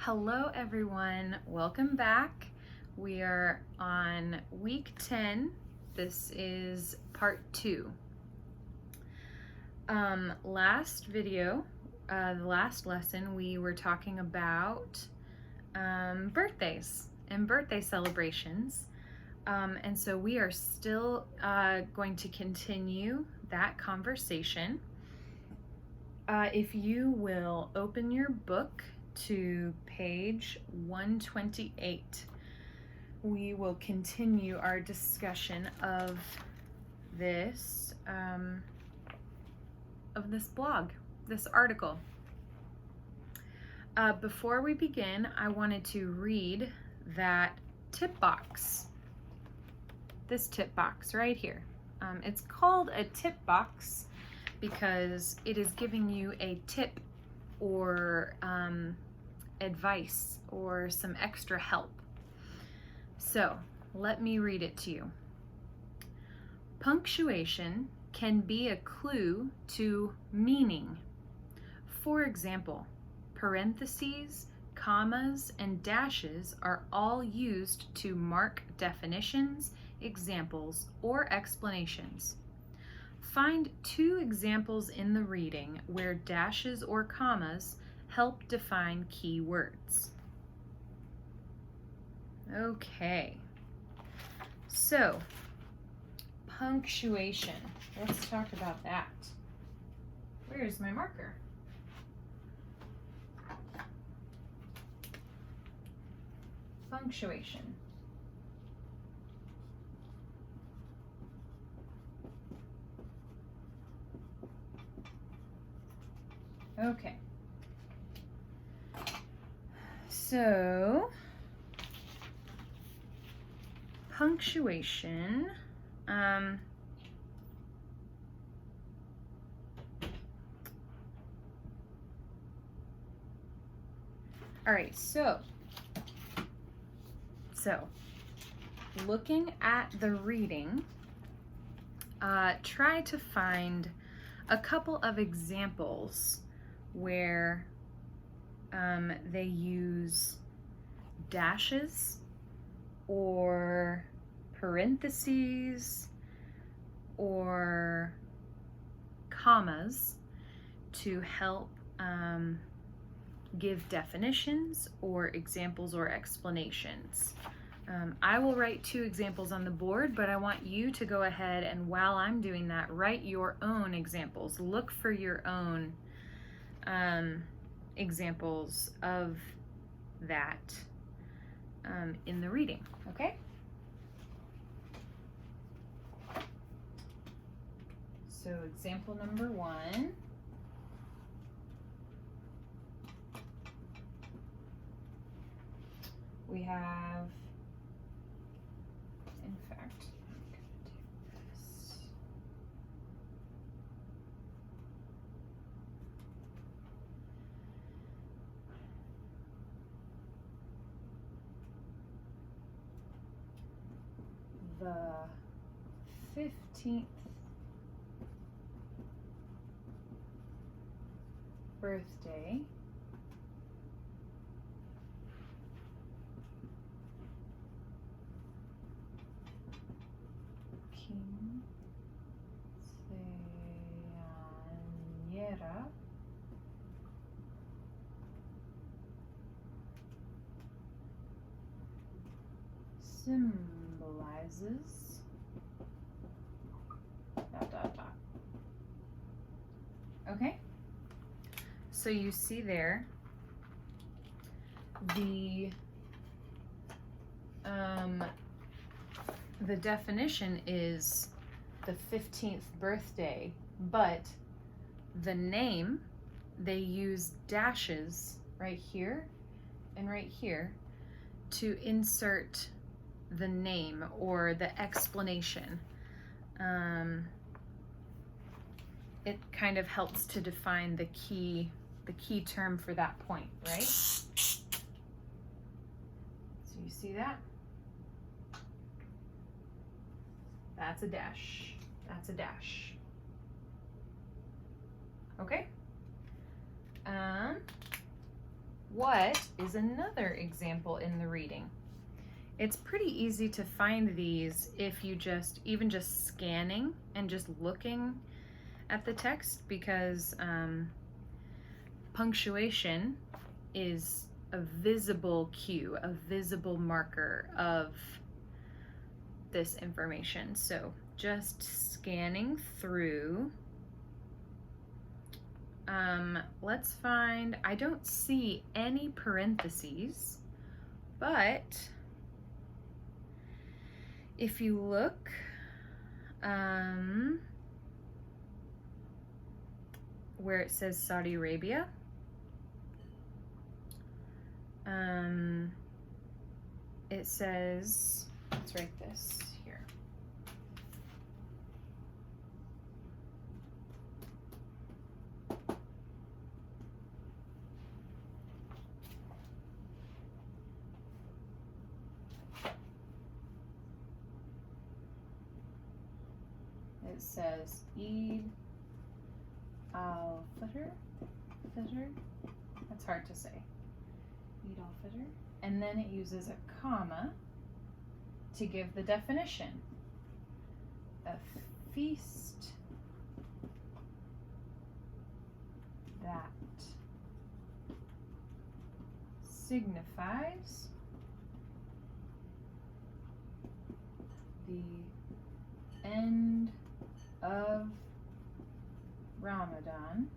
Hello everyone, welcome back. We are on week 10. This is part 2. Last video, the last lesson, we were talking about birthdays and birthday celebrations. And so we are still going to continue that conversation. If you will open your book to page 128, we will continue our discussion of this blog, this article. Before we begin, I wanted to read that tip box. This tip box right here. It's called a tip box because it is giving you a tip or advice or some extra help. So let me read it to you. Punctuation can be a clue to meaning. For example, parentheses, commas, and dashes are all used to mark definitions, examples, or explanations. Find 2 examples in the reading where dashes or commas help define key words. Okay, so punctuation. Let's talk about that. Where's my marker? Punctuation. Okay, so punctuation, all right, so looking at the reading, try to find a couple of examples where they use dashes or parentheses or commas to help give definitions or examples or explanations. I will write 2 examples on the board, but I want you to go ahead and while I'm doing that, write your own examples. Look for your own examples of that in the reading, okay? So example number 1. We have, in fact, I'm going to do this. The 15th birthday quinceañera symbolizes ... Okay, so you see there the definition is the 15th birthday, but the name, they use dashes right here and right here to insert the name or the explanation. It kind of helps to define the key term for that point, right? So you see that? That's a dash. That's a dash. Okay? what is another example in the reading? It's pretty easy to find these if you even just scanning and just looking at the text, because punctuation is a visible cue, a visible marker of this information. So just scanning through, let's find, I don't see any parentheses, but if you look, where it says Saudi Arabia, it says, let's write this here. It says Eid al-Fitr. That's hard to say. Eid al-Fitr. And then it uses a comma to give the definition. A feast that signifies the end of Ramadan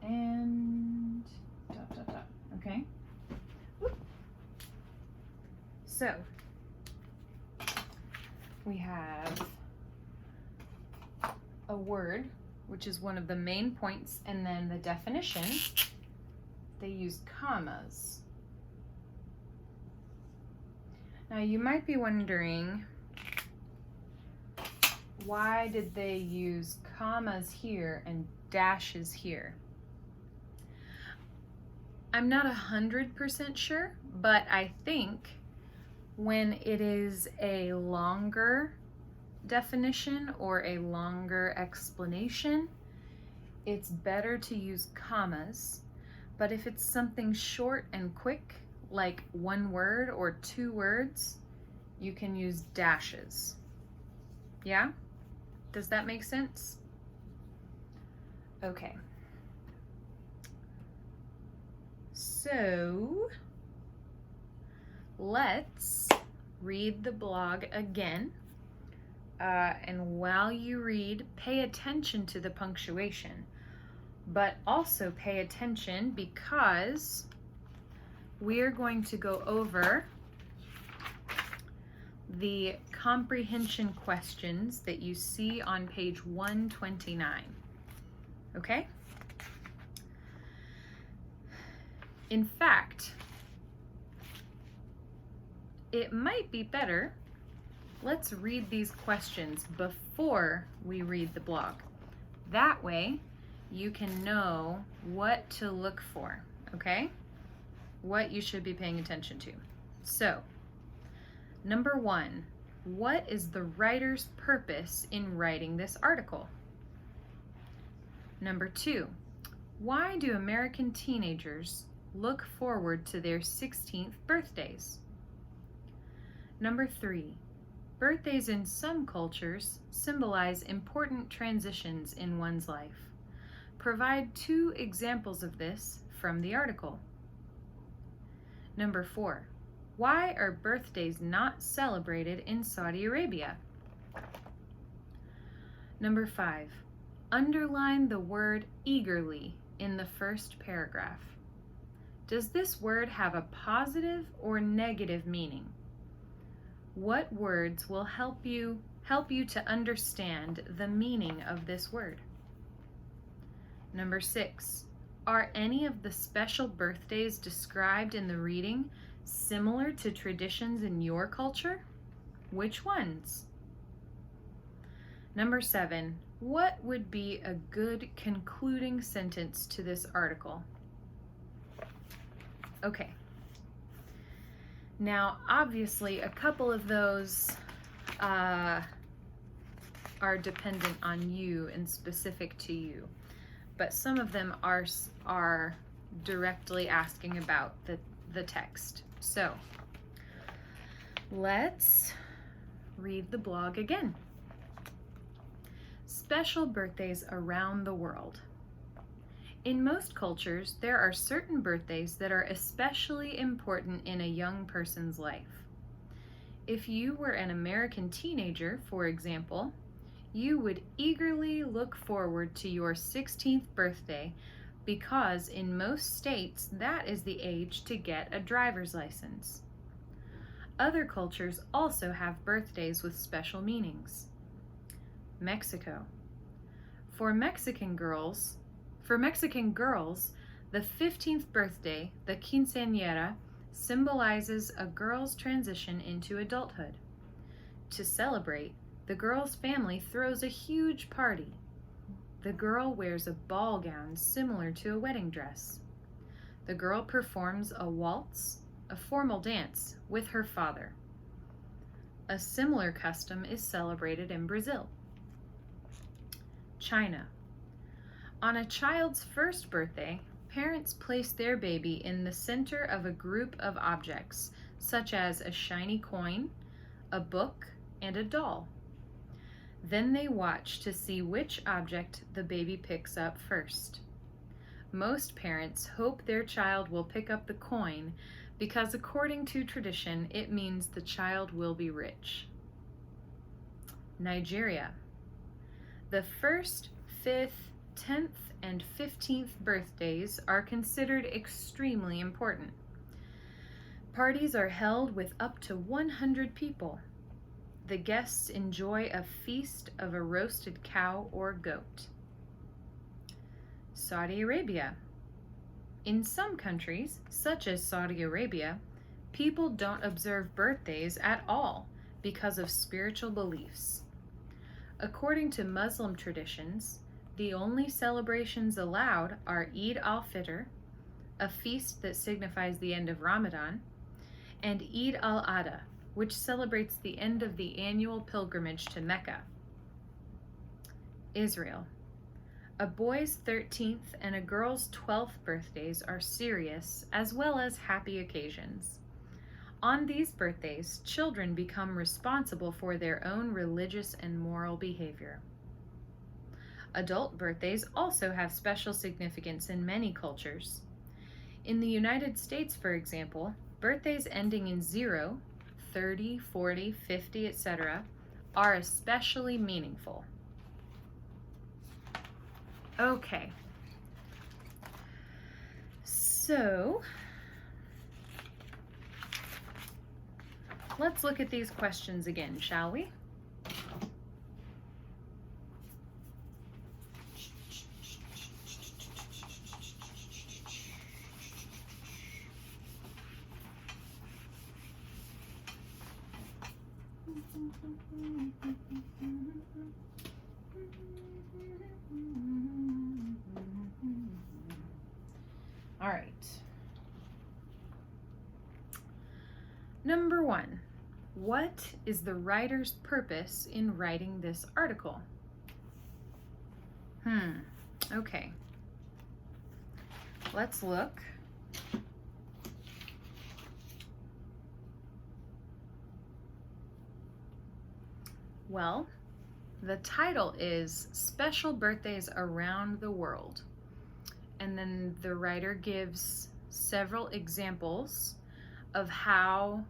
and ... Okay. So we have a word, which is one of the main points, and then the definition. They use commas. Now you might be wondering, why did they use commas here and dashes here? I'm not 100% sure, but I think when it is a longer definition or a longer explanation, it's better to use commas. But if it's something short and quick, like one word or two words, you can use dashes. Yeah? Does that make sense? Okay. So let's read the blog again. And while you read, pay attention to the punctuation, but also pay attention because we're going to go over the comprehension questions that you see on page 129. Okay? In fact, it might be better, let's read these questions before we read the blog. That way, you can know what to look for, okay? What you should be paying attention to. So, number 1, what is the writer's purpose in writing this article? Number 2, why do American teenagers look forward to their 16th birthdays? Number 3, birthdays in some cultures symbolize important transitions in one's life. Provide 2 examples of this from the article. Number 4, why are birthdays not celebrated in Saudi Arabia? Number 5, underline the word eagerly in the first paragraph. Does this word have a positive or negative meaning? What words will help you to understand the meaning of this word? Number 6, are any of the special birthdays described in the reading similar to traditions in your culture? Which ones? Number 7, what would be a good concluding sentence to this article? Okay. Now, obviously, a couple of those are dependent on you and specific to you, but some of them are directly asking about the text. So let's read the blog again. Special birthdays around the world. In most cultures, there are certain birthdays that are especially important in a young person's life. If you were an American teenager, for example, you would eagerly look forward to your 16th birthday because in most states that is the age to get a driver's license. Other cultures also have birthdays with special meanings. Mexico. For Mexican girls, the 15th birthday, the quinceañera, symbolizes a girl's transition into adulthood. To celebrate, the girl's family throws a huge party. The girl wears a ball gown similar to a wedding dress. The girl performs a waltz, a formal dance, with her father. A similar custom is celebrated in Brazil. China. On a child's first birthday, parents place their baby in the center of a group of objects, such as a shiny coin, a book, and a doll. Then they watch to see which object the baby picks up first. Most parents hope their child will pick up the coin because according to tradition, it means the child will be rich. Nigeria. The 1st, 5th, 10th, and 15th birthdays are considered extremely important. Parties are held with up to 100 people. The guests enjoy a feast of a roasted cow or goat. Saudi Arabia. In some countries, such as Saudi Arabia, people don't observe birthdays at all because of spiritual beliefs. According to Muslim traditions, the only celebrations allowed are Eid al-Fitr, a feast that signifies the end of Ramadan, and Eid al-Adha, which celebrates the end of the annual pilgrimage to Mecca. Israel. A boy's 13th and a girl's 12th birthdays are serious as well as happy occasions. On these birthdays, children become responsible for their own religious and moral behavior. Adult birthdays also have special significance in many cultures. In the United States, for example, birthdays ending in 0, 30, 40, 50, etc., are especially meaningful. Okay. So, let's look at these questions again, shall we? All right. Number 1, what is the writer's purpose in writing this article? Okay. Let's look. Well, the title is Special Birthdays Around the World. And then the writer gives several examples of how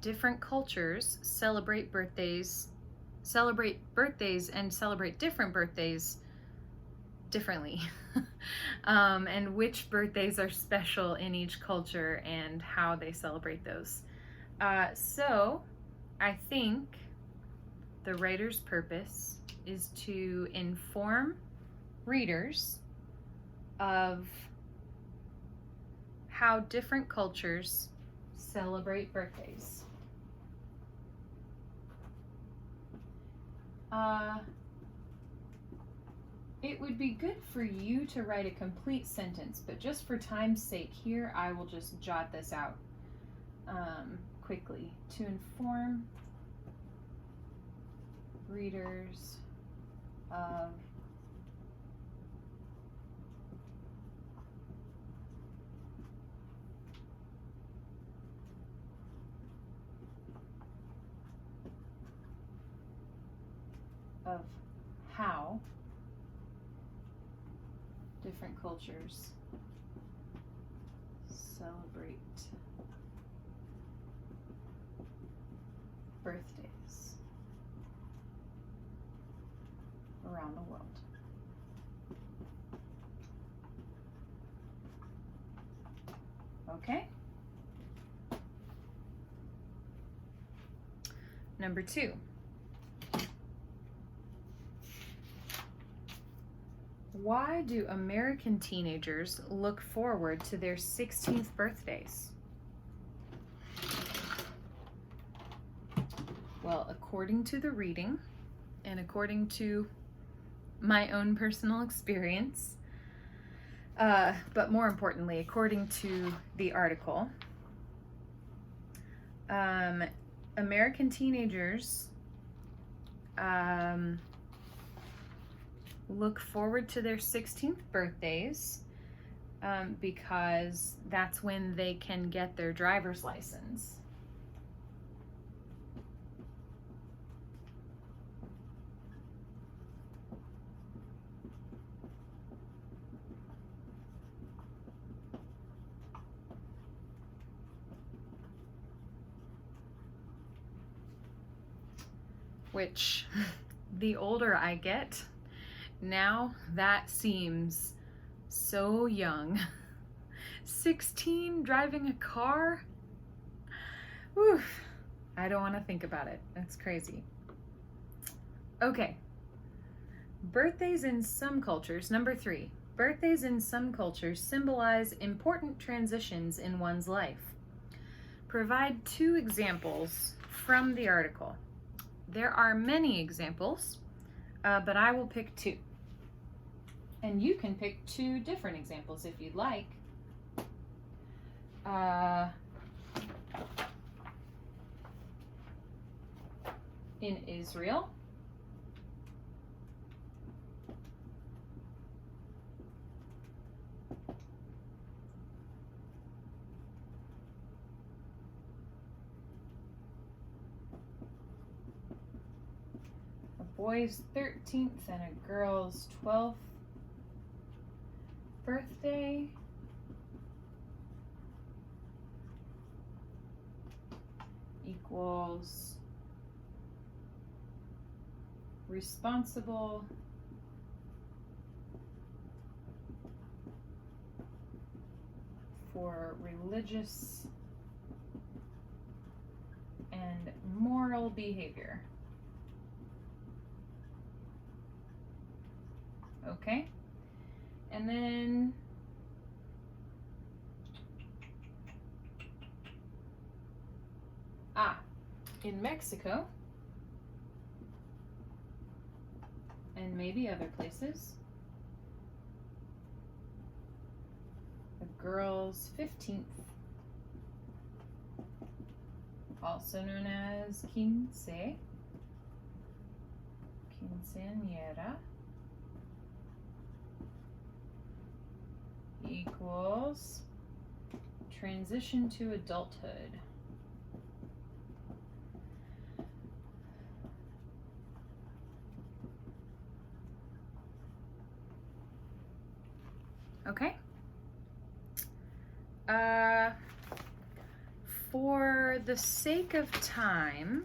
different cultures celebrate birthdays and celebrate different birthdays differently. And which birthdays are special in each culture and how they celebrate those. So I think the writer's purpose is to inform readers of how different cultures celebrate birthdays. It would be good for you to write a complete sentence, but just for time's sake here, I will just jot this out quickly. To inform readers of how different cultures celebrate birthdays around the world. Okay? Number 2. Why do American teenagers look forward to their 16th birthdays? Well, according to the reading, and according to my own personal experience, but more importantly, according to the article, American teenagers look forward to their 16th birthdays because that's when they can get their driver's license. Which, the older I get, now that seems so young. 16 driving a car? Whew, I don't want to think about it. That's crazy. Okay. Birthdays in some cultures. Number 3. Birthdays in some cultures symbolize important transitions in one's life. Provide 2 examples from the article. There are many examples, but I will pick 2. And you can pick 2 different examples if you'd like. In Israel, a boy's 13th and a girl's 12th birthday equals responsible for religious and moral behavior. Okay? And then in Mexico and maybe other places, a girl's 15th, also known as quinceañera, equals transition to adulthood. Okay. For the sake of time,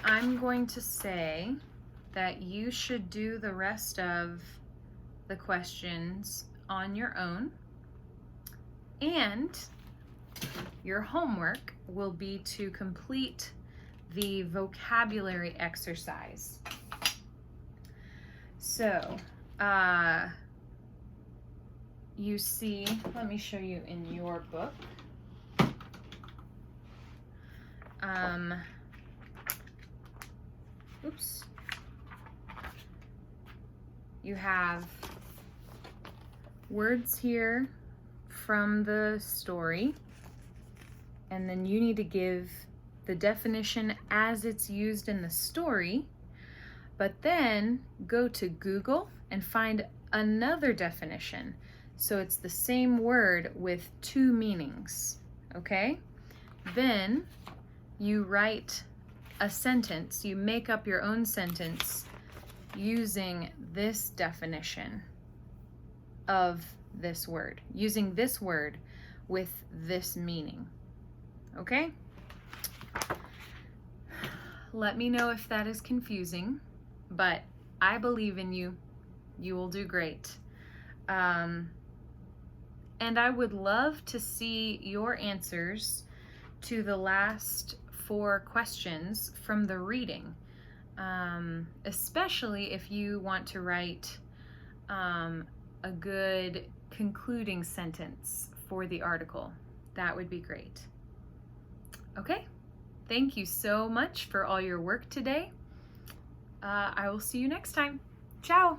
I'm going to say that you should do the rest of the questions on your own, and your homework will be to complete the vocabulary exercise. So, you see, let me show you in your book. Oops. You have words here from the story, and then you need to give the definition as it's used in the story, but then go to Google and find another definition. So it's the same word with two meanings, okay? Then you write a sentence, you make up your own sentence using this definition of this word, using this word with this meaning, okay? Let me know if that is confusing, but I believe in you. You will do great. And I would love to see your answers to the last 4 questions from the reading, especially if you want to write a good concluding sentence for the article. That would be great. Okay, thank you so much for all your work today. I will see you next time. Ciao!